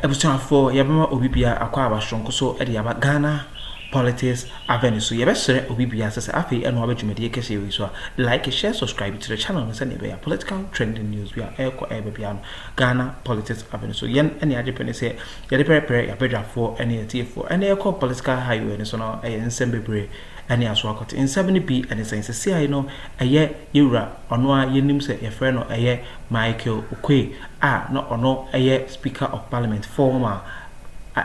Ebusuan for Yabama Obibia Aquaba Shonko so Ediaba Ghana Politics Avenue. So Yabesere Obibia says Afi and Robert Media so like, share, subscribe to the channel and send a political trending news. We are Eco Ghana Politics Avenue. So yen any other penny say Yadipere Yabeja for any T4 and Eco Political Highway and so on and Sembebre. And as well in 70p and it's say I know a year Ura or no yenim say a friend or a year Michael Oquaye not or no a year Speaker of Parliament former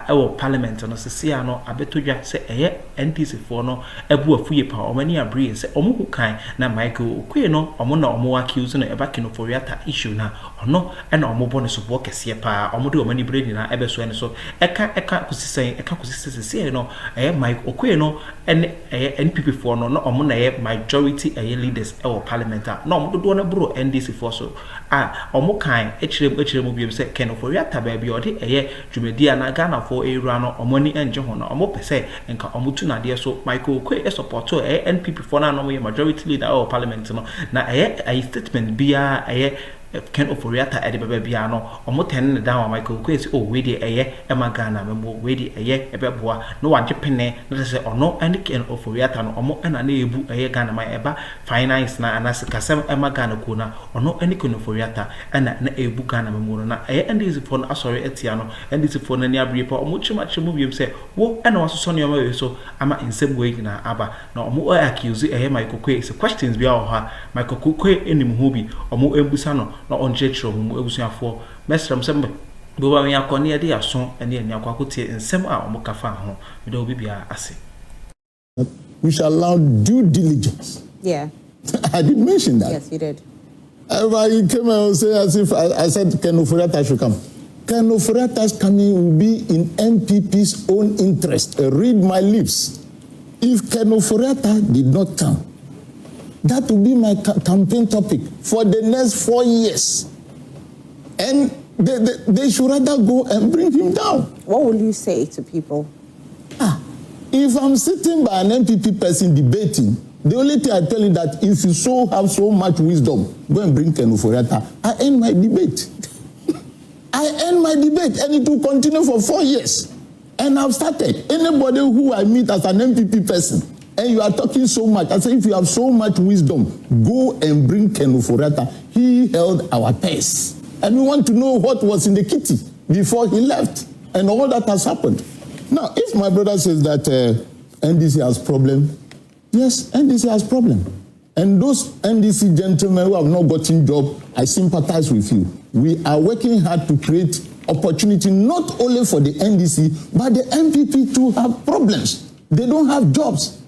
our parliament and say no abetuja say a year NTC for no ebu afuye pa or many abri say omu kan na Michael Oquaye no omo na omo accuse no eba kino Ofori Atta issue na or no and omo bonus of work kese pa omo do many brain na ebe so and so eka kusisen eka kusisen say no a Michael Oquaye no and NPP for no omo na majority leaders our parliament no omo do na bro NDC for so omo kan echire mu bi say Ken Ofori Atta baby or de dwumedi na Ghana for a run or money and John or more per se and Kamutu Nadia so Michael Oquaye support to a NPP for now majority leader or parliament no na a statement be a Ken Ofori Atta at the babyano or more 10 down Michael Oquaye oh we de a Emma Ghana member we de a beboa no one Japan let say or no and Ken Ofori Atta or more and a neighbor a Ghana my eba finance na and as Kasem Emma Ghana kuna or no any Ken Ofori Atta and a book Ghana member na and this for sorry etiano and this for any abripa or much movie say wo and also Sonia so ama in same way na aba na more accuse a Michael Oquaye so questions be our Michael Oquaye any mubi or more ebusano na on church mu ebusuafo mesram sembe Bawumia akoni ade aso ene ene akwakotie nsem a omukafa ho me do bibia ase. We shall allow due diligence. Yeah. I did mention that. Yes, you did. Everybody came and say as if I said Ken Ofori Atta should come. Ken Ofori Atta's coming will be in MPP's own interest. Read my lips. If Ken Ofori Atta did not come, that will be my campaign topic for the next 4 years. And they should rather go and bring him down. What will you say to people? If I'm sitting by an MPP person debating, the only thing I tell you that if you have so much wisdom, go and bring Ken Ofori Atta. I end my debate. I end my debate and it will continue for 4 years. And I've started. Anybody who I meet as an MPP person, and you are talking so much, I say if you have so much wisdom, go and bring Ken Ofori Atta. He held our pace. And we want to know what was in the kitty before he left. And all that has happened. Now, if my brother says that NDC has problem, yes, NDC has problem. And those NDC gentlemen who have not gotten job, I sympathize with you. We are working hard to create opportunity not only for the NDC, but the MPP too have problems. They don't have jobs.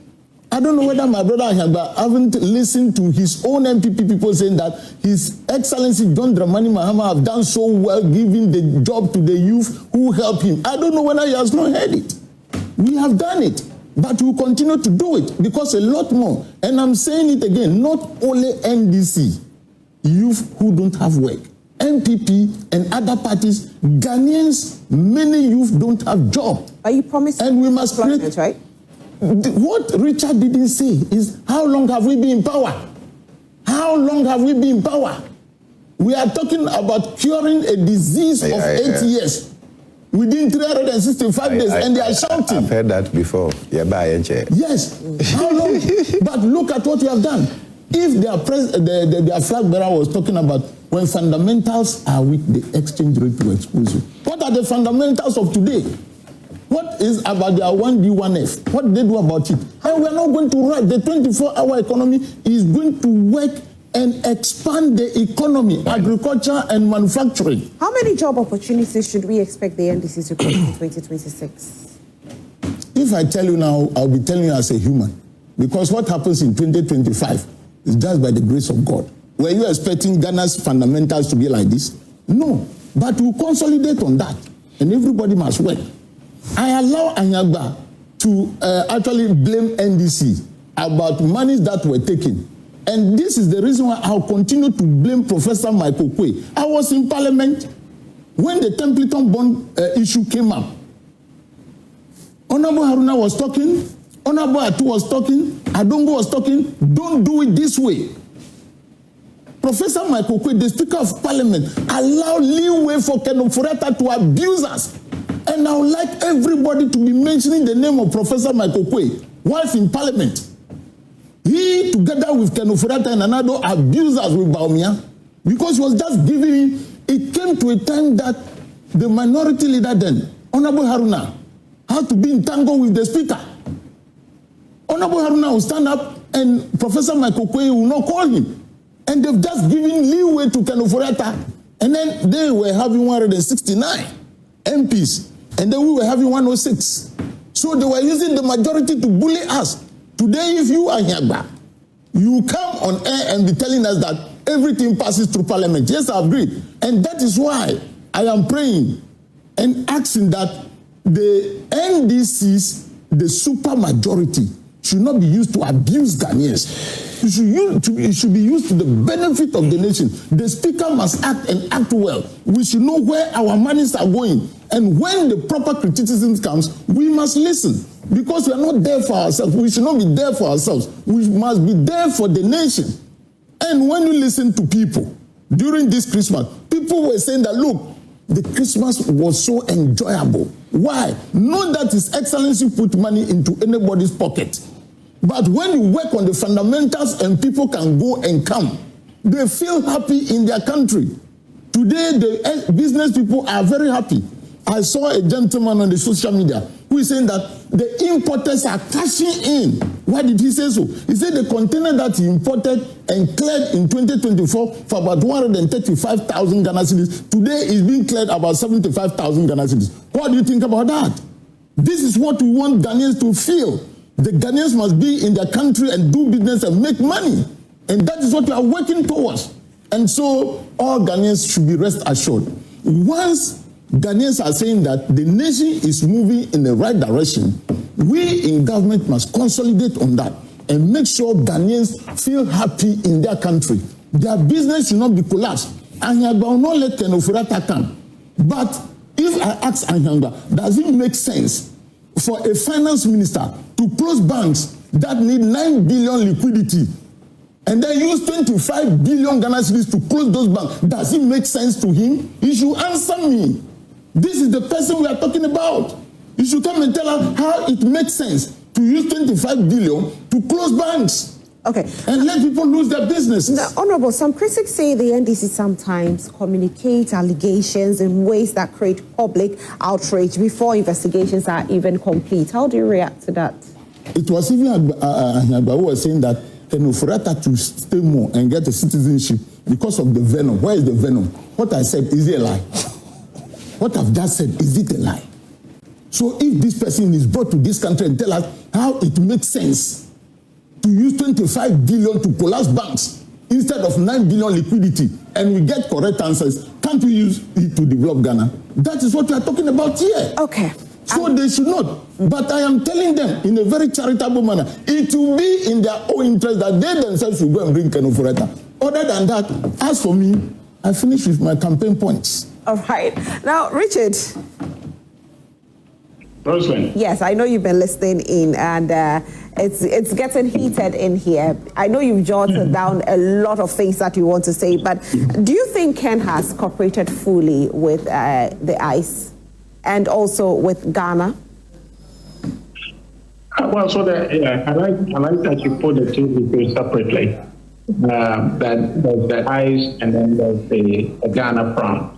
I don't know whether my brother haven't listened to his own MPP people saying that His Excellency John Dramani Mahama have done so well giving the job to the youth who help him. I don't know whether he has not heard it. We have done it, but we will continue to do it because a lot more. And I'm saying it again, not only NDC, youth who don't have work, MPP and other parties, Ghanaians, many youth don't have job. But you promised, and we must create, right? What Richard didn't say is how long have we been in power? How long have we been in power? We are talking about curing a disease of 8 years within 365 days, and they are shouting. I've heard that before. Yes. How long? But look at what we have done. If their flag bearer was talking about when fundamentals are weak, the exchange rate will expose you. What are the fundamentals of today? What is about their 1D, 1F? What did they do about it? And we're not going to write. The 24-hour economy is going to work and expand the economy, agriculture and manufacturing. How many job opportunities should we expect the NDC to create in 2026? If I tell you now, I'll be telling you as a human. Because what happens in 2025 is just by the grace of God. Were you expecting Ghana's fundamentals to be like this? No. But we'll consolidate on that. And everybody must work. I allow Ayariga to actually blame NDC about monies that were taken. And this is the reason why I'll continue to blame Professor Michael Oquaye. I was in Parliament when the Templeton bond issue came up. Honorable Haruna was talking, Honorable Addo was talking, Addo was talking. Don't do it this way. Professor Michael Oquaye, the Speaker of Parliament, allow leeway for Ofori Atta to abuse us. And I would like everybody to be mentioning the name of Professor Michael Oquaye whilst in Parliament. He, together with Ofori Atta and Addo, abused us with Bawumia because he was just giving. It came to a time that the minority leader then, Honorable Haruna, had to be entangled with the Speaker. Honorable Haruna will stand up and Professor Michael Oquaye will not call him. And they've just given leeway to Ofori Atta. And then they were having 169 MPs. And then we were having 106. So they were using the majority to bully us. Today, if you are here, you come on air and be telling us that everything passes through Parliament. Yes, I agree. And that is why I am praying and asking that the NDCs, the super majority, should not be used to abuse Ghanaians. It should be used to the benefit of the nation. The Speaker must act and act well. We should know where our monies are going. And when the proper criticism comes, we must listen. Because we are not there for ourselves. We should not be there for ourselves. We must be there for the nation. And when you listen to people during this Christmas, people were saying that, look, the Christmas was so enjoyable. Why? Not that His Excellency put money into anybody's pocket. But when you work on the fundamentals and people can go and come, they feel happy in their country. Today, the business people are very happy. I saw a gentleman on the social media who is saying that the importers are cashing in. Why did he say so? He said the container that he imported and cleared in 2024 for about 135,000 Ghana cedis, today is being cleared about 75,000 Ghana cedis. What do you think about that? This is what we want Ghanaians to feel. The Ghanaians must be in their country and do business and make money. And that is what we are working towards. And so all Ghanaians should be rest assured. Once Ghanaians are saying that the nation is moving in the right direction, we in government must consolidate on that and make sure Ghanaians feel happy in their country. Their business should not be collapsed. Anyagba will not let Ofori Atta come. But if I ask Anyagba, does it make sense for a finance minister to close banks that need 9 billion liquidity and then use 25 billion Ghana cedis to close those banks? Does it make sense to him? He should answer me. This is the person we are talking about. You should come and tell us how it makes sense to use 25 billion to close banks. Okay. And let people lose their business. Now, Honorable, some critics say the NDC sometimes communicate allegations in ways that create public outrage before investigations are even complete. How do you react to that? It was even Anyagba who was saying that Ofori Atta to stay more and get a citizenship because of the venom. Where is the venom? What I said, is it a lie? What I've just said, is it a lie? So if this person is brought to this country and tell us how it makes sense to use 25 billion to collapse banks instead of 9 billion liquidity, and we get correct answers, can't we use it to develop Ghana? That is what we are talking about here. Okay. So they should not. But I am telling them in a very charitable manner, it will be in their own interest that they themselves should go and bring Ofori Atta. Other than that, as for me, I finish with my campaign points. All right. Now, Richard. Roslyn. Yes, I know you've been listening in, and it's getting heated in here. I know you've jotted down a lot of things that you want to say, but do you think Ken has cooperated fully with the ICE and also with Ghana? Well, so I like that you put the two issues separately. That there's the ICE and then there's the Ghana front.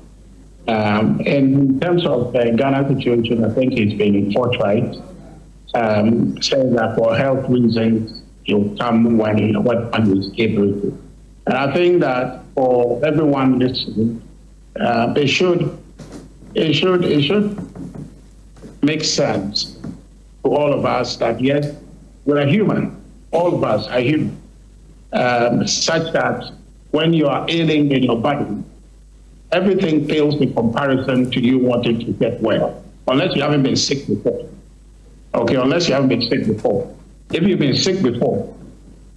And in terms of the Ghana situation, I think it's been forthright, saying that for health reasons, he'll come when he is able to. And I think that for everyone listening, it should make sense to all of us that yes, we're human. All of us are human, such that when you are ailing in your body, everything pales in comparison to you wanting to get well, unless you haven't been sick before. Okay, unless you haven't been sick before. If you've been sick before,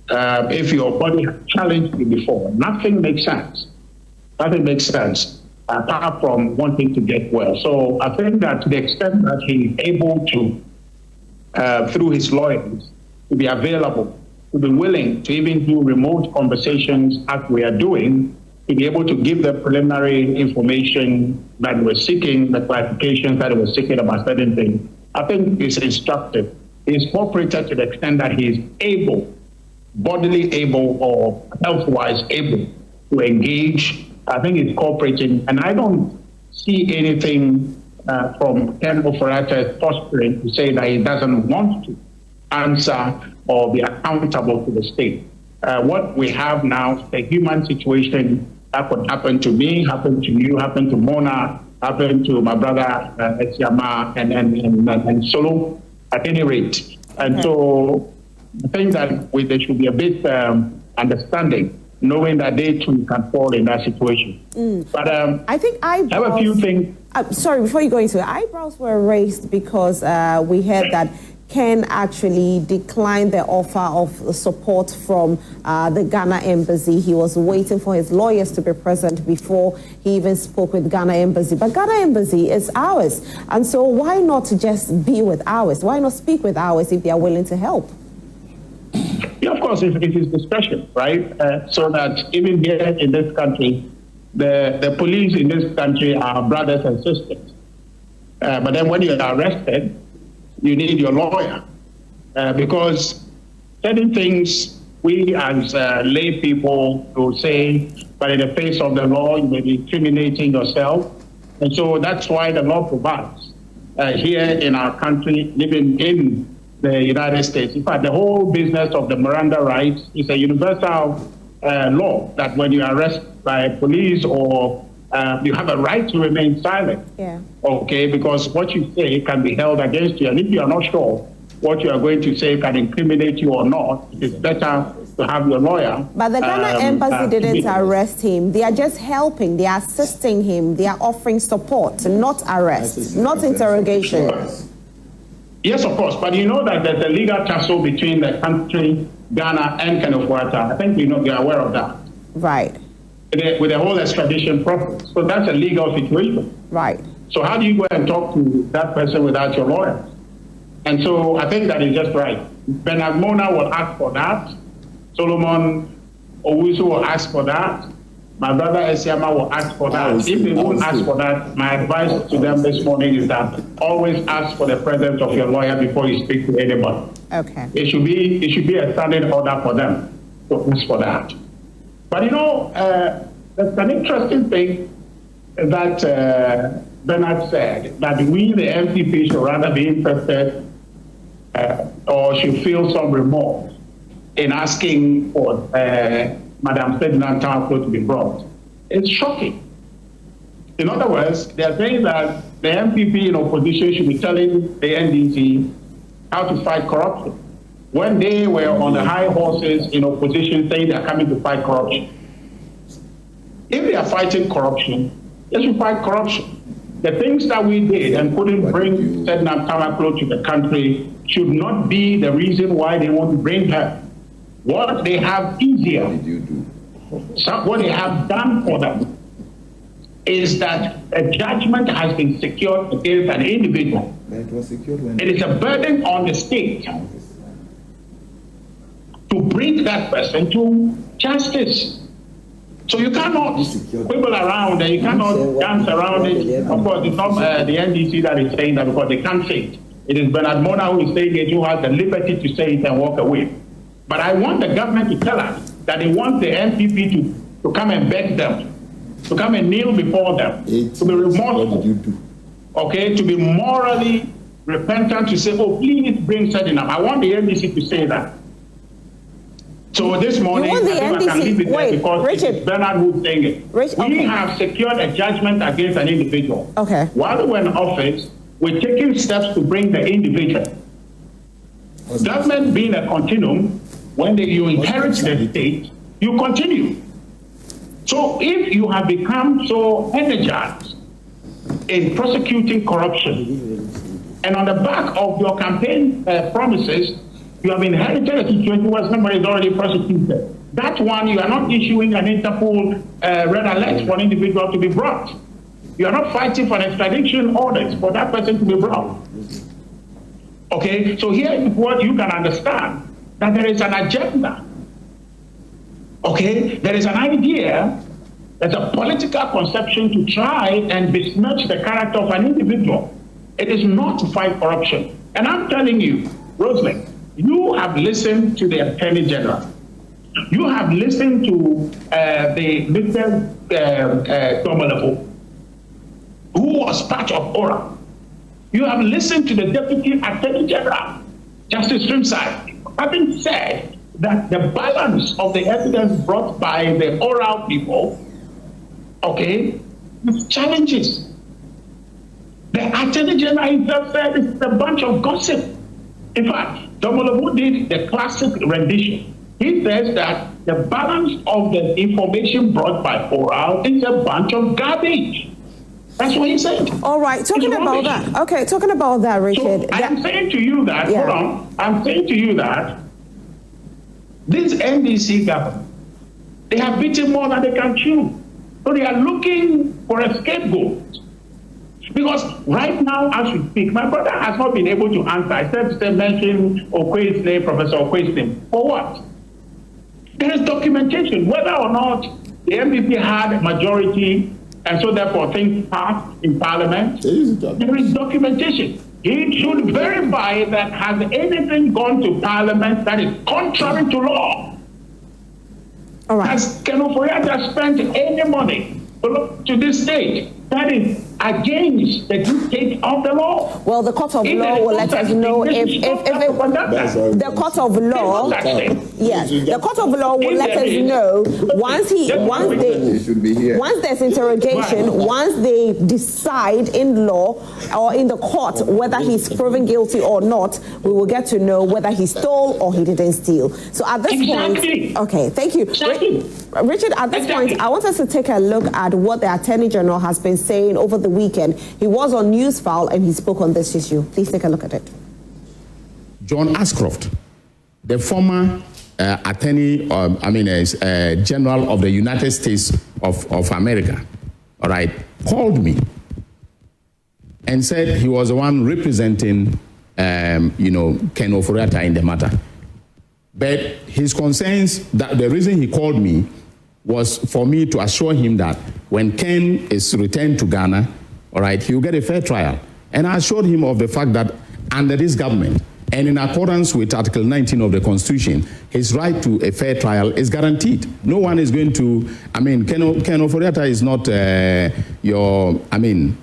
if your body has challenged you before, nothing makes sense. Nothing makes sense apart from wanting to get well. So I think that to the extent that he's able to, through his lawyers, to be available to be willing to even do remote conversations as we are doing, to be able to give the preliminary information that we're seeking, the clarifications that we're seeking about certain things, I think is instructive. He's cooperated to the extent that he is able, bodily able or health-wise able to engage. I think he's cooperating, and I don't see anything from Ken Ofori Atta posturing to say that he doesn't want to answer or be accountable to the state. What we have now is a human situation that could happen to me, happen to you, happen to Mona, happen to my brother Esiama and Solo, at any rate. And so I think that there should be a bit understanding, knowing that they too can fall in that situation. But I think I have a few things. Sorry, before you go into it, eyebrows were raised because we heard that Ken actually declined the offer of support from the Ghana embassy. He was waiting for his lawyers to be present before he even spoke with Ghana embassy. But Ghana embassy is ours. And so why not just be with ours? Why not speak with ours if they are willing to help? Yeah, of course, it is discretion, right? So that even here in this country, the police in this country are brothers and sisters. But then when you are arrested, you need your lawyer because certain things we as lay people will say, but in the face of the law, you may be incriminating yourself. And so that's why the law provides here in our country, living in the United States. In fact, the whole business of the Miranda rights is a universal law that when you are arrested by police or you have a right to remain silent. Yeah. Okay, because what you say can be held against you. And if you are not sure what you are going to say can incriminate you or not, it's better to have your lawyer. But the Ghana embassy didn't arrest him. They are just helping. They are assisting him. They are offering support, not arrest, not interrogation. Yes, of course. But you know that there's a legal tussle between the country, Ghana, and Ken Ofori Atta. I think you're aware of that. Right. With the whole extradition process. So that's a legal situation. Right. So how do you go and talk to that person without your lawyer? And so I think that is just right. Bernard Mona will ask for that. Solomon Owusu will ask for that. My brother Esiama will ask for that. If they won't ask for that, my advice to them this morning is that always ask for the presence of your lawyer before you speak to anybody. Okay. It should be a standing order for them to ask for that. But you know, there's an interesting thing that Bernard said, that we, the MPP, should rather be interested or should feel some remorse in asking for Madam Didnt to be brought. It's shocking. In other words, they're saying that the MPP in opposition should be telling the NDC how to fight corruption, when they were on the high horses in opposition saying they're coming to fight corruption. If they are fighting corruption, they should fight corruption. The things that we did and couldn't bring Didnt to the country should not be the reason why they want to bring her. What they have easier, what they have done for them, is that a judgment has been secured against an individual. It is a burden on the state to bring that person to justice. So you cannot quibble around and you cannot dance around it. Of course, it's not the NDC that is saying that because they can't say it. It is Bernard Mona who is saying it, who has the liberty to say it and walk away. But I want the government to tell us that they want the MPP to come and beg them, to come and kneel before them, to be remorseful, okay, to be morally repentant, to say, oh, please bring Didnt. I want the NDC to say that. So this morning, I think I can leave it there because Richard, it's Bernard who's saying it. We have secured a judgment against an individual. Okay. While we were in office, we're taking steps to bring the individual. Government being a continuum, when you inherit the state, you continue. So if you have become so energized in prosecuting corruption, and on the back of your campaign promises, you have inherited a situation where somebody is already prosecuted. That one, you are not issuing an Interpol red alert for an individual to be brought. You are not fighting for an extradition orders for that person to be brought. Okay, so here is what you can understand, that there is an agenda. Okay, there is an idea, there's a political conception to try and besmirch the character of an individual. It is not to fight corruption. And I'm telling you, Rosemary, you have listened to the Attorney General. You have listened to the Mr. Domelevo, who was part of ORA. You have listened to the Deputy Attorney General, Justice Rimside, having said that the balance of the evidence brought by the oral people, okay, with challenges. The Attorney General himself said it's a bunch of gossip. In fact, Domelevo did the classic rendition. He says that the balance of the information brought by oral is a bunch of garbage. That's what he said. All right, talking about that. Okay, talking about that, Richard. So I'm saying to you that, hold on, I'm saying to you that this NDC government, they have beaten more than they can chew. So they are looking for a scapegoat. Because right now, as we speak, my brother has not been able to answer. I said mention Oquaye's name, Professor Oquaye's name. For what? There is documentation, whether or not the MPP had a majority and so therefore things passed in Parliament. There is documentation. He should verify that has anything gone to Parliament that is contrary to law. All right. Has Ofori Atta spent any money to this state that is against the dictate of the law? Well, the court of law will let us know if the court of law, yes, the court of law will let us know once there's interrogation, once they decide in law or in the court whether he's proven guilty or not, we will get to know whether he stole or he didn't steal. So at this point, okay, thank you. Richard, at this point, I want us to take a look at what the Attorney General has been saying over the weekend. He was on Newsfile and he spoke on this issue. Please take a look at it. John Ashcroft, the former Attorney General of the United States of America, all right, called me and said he was the one representing, Ken Ofori Atta in the matter. But his concerns, that the reason he called me was for me to assure him that when Ken is returned to Ghana, all right, he will get a fair trial. And I assured him of the fact that under this government, and in accordance with Article 19 of the Constitution, his right to a fair trial is guaranteed. No one is going to, Ken Ofori Atta is not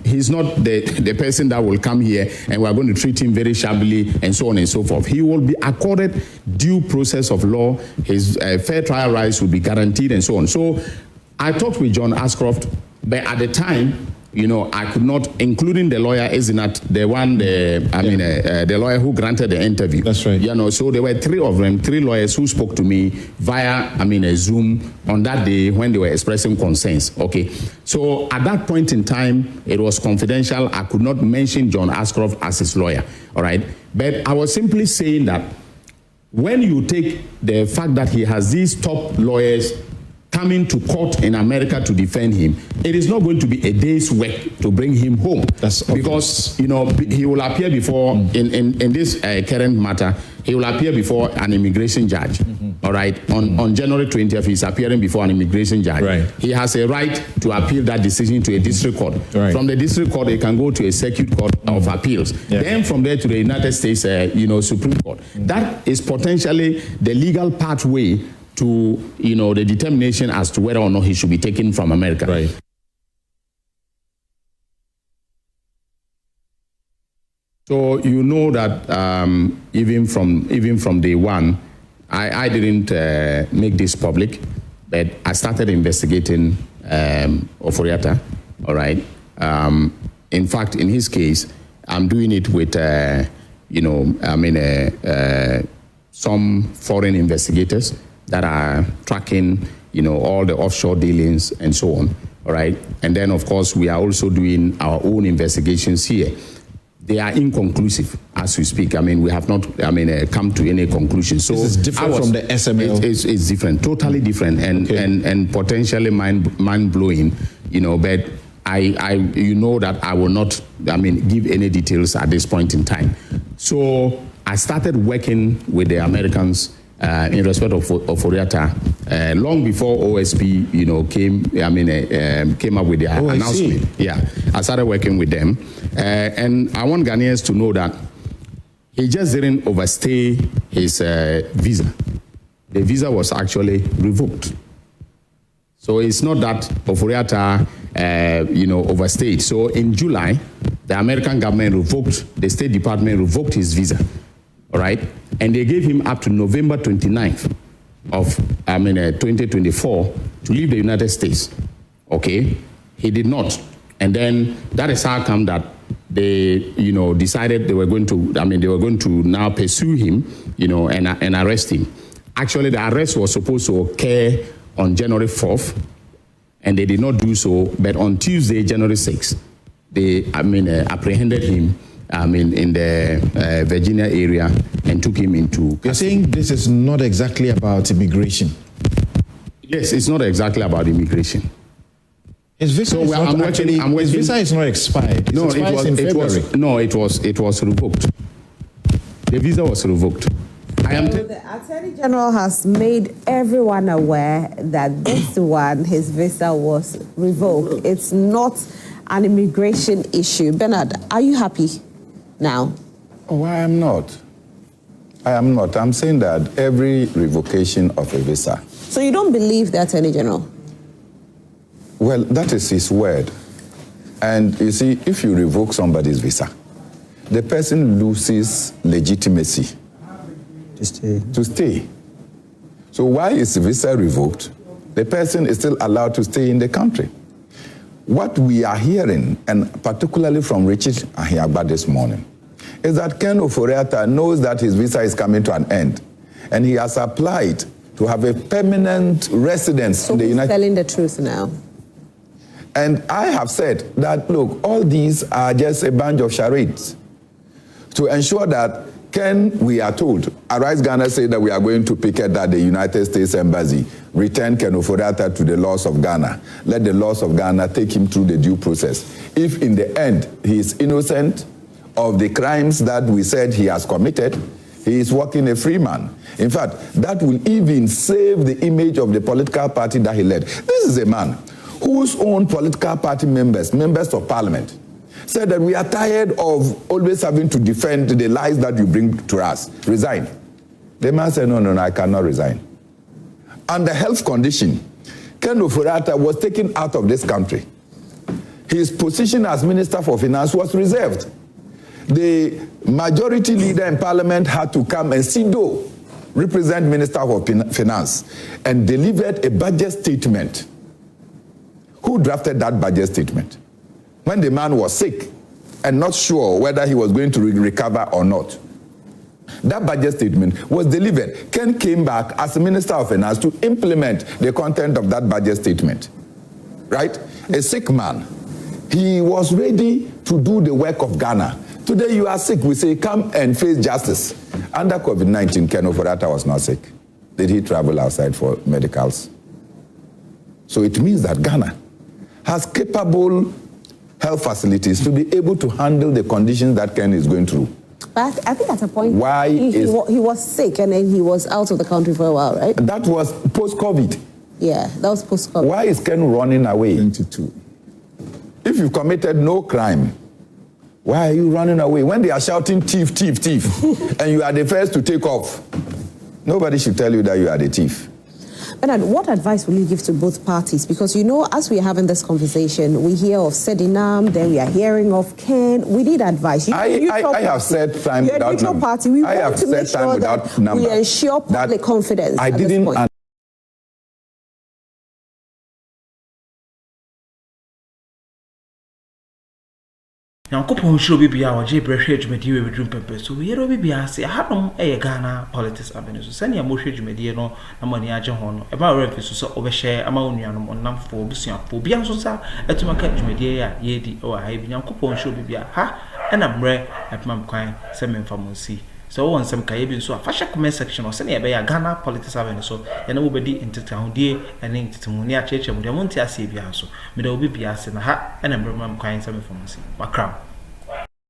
he's not the person that will come here and we're going to treat him very shabbily and so on and so forth. He will be accorded due process of law. His fair trial rights will be guaranteed and so on. So I talked with John Ashcroft, but at the time, I could not, including the lawyer, the lawyer who granted the interview. That's right. So there were three lawyers who spoke to me via, a Zoom on that day when they were expressing concerns. Okay. So at that point in time, it was confidential. I could not mention John Ashcroft as his lawyer. All right. But I was simply saying that when you take the fact that he has these top lawyers coming to court in America to defend him, it is not going to be a day's work to bring him home. That's because he will appear before in this current matter. He will appear before an immigration judge. All right, on January 20th, he's appearing before an immigration judge. Right. He has a right to appeal that decision to a district court. Right. From the district court, he can go to a circuit court of appeals. Yeah. Then from there to the United States, Supreme Court. That is potentially the legal pathway to the determination as to whether or not he should be taken from America. Right. So that even from day one, I didn't make this public, but I started investigating Ofori Atta. All right. In fact, in his case, I'm doing it with some foreign investigators that are tracking, all the offshore dealings and so on, all right? And then, of course, we are also doing our own investigations here. They are inconclusive as we speak. We have not, come to any conclusion. So this is different from the SML? It's different, totally different, and potentially mind-blowing, but I that I will not, give any details at this point in time. So I started working with the Americans, in respect of Ofori Atta, long before OSP, came up with their announcement. Yeah, I started working with them, and I want Ghanaians to know that he just didn't overstay his visa. The visa was actually revoked. So it's not that Ofori Atta, overstayed. So in July, the American government revoked, the State Department revoked his visa, all right? And they gave him up to November 29th of 2024 to leave the United States, okay? He did not. And then that is how come that they, decided they were going to now pursue him, and arrest him. Actually, the arrest was supposed to occur on January 4th, and they did not do so. But on Tuesday, January 6th, they, apprehended him, in the Virginia area and took him into custody. You're saying this is not exactly about immigration? Yes, it's not exactly about immigration. His visa his visa is not expired. No, it was revoked. The visa was revoked. The Attorney General has made everyone aware that this one, his visa was revoked. It's not an immigration issue. Bernard, are you happy now? Oh, I am not. I'm saying that every revocation of a visa. So you don't believe the Attorney General? Well, that is his word. And you see, if you revoke somebody's visa, the person loses legitimacy to stay. So why is the visa revoked? The person is still allowed to stay in the country. What we are hearing, and particularly from Richard Ahiagba this morning, is that Ken Ofori Atta knows that his visa is coming to an end, and he has applied to have a permanent residence in the United States. So telling the truth now. And I have said that, look, all these are just a bunch of charades to ensure that we are told, Arise Ghana said that we are going to picket that the United States Embassy return Ken Ofori Atta to the laws of Ghana. Let the laws of Ghana take him through the due process. If in the end he is innocent of the crimes that we said he has committed, he is walking a free man. In fact, that will even save the image of the political party that he led. This is a man whose own political party members of parliament, said that we are tired of always having to defend the lies that you bring to us. Resign. The man said, no, I cannot resign. Under health condition, Ken Ofori Atta was taken out of this country. His position as Minister for Finance was reserved. The majority leader in parliament had to come and sit down, represent Minister for Finance, and delivered a budget statement. Who drafted that budget statement? When the man was sick and not sure whether he was going to recover or not. That budget statement was delivered. Ken came back as the Minister of Finance to implement the content of that budget statement. Right? A sick man. He was ready to do the work of Ghana. Today you are sick. We say, come and face justice. Under COVID-19, Ken Ofori Atta was not sick. Did he travel outside for medicals? So it means that Ghana has capable health facilities to be able to handle the conditions that Ken is going through. But I think at a point, he was sick and then he was out of the country for a while, right? That was post-COVID. Yeah, that was post-COVID. Why is Ken running away? 22. If you've committed no crime, why are you running away? When they are shouting thief, thief, thief, and you are the first to take off, nobody should tell you that you are the thief. Bernard, what advice will you give to both parties? Because, as we are having this conversation, we hear of Sedinam, then we are hearing of Ken. We need advice. I have said time without number. Party. We want to make sure that we ensure public confidence. I didn't. Now, couple show be our J. Breshage Media with Dream Pepper. So we will be asked, I have no Ghana politics avenue. So send your motion media no money agent about revenue so overshare amount on number for Busia for Biansosa at my catch media ye or I be young couple show be ha and I'm rare at Mam Quine, semi pharmacy. So on some Caribbean so a fashion comment section or send a Ghana politics avenue so and nobody into town dear and into Monia Church and Montia Sabia so. Middle be asked in a hat and I'm Mam Quine semi pharmacy. My crown.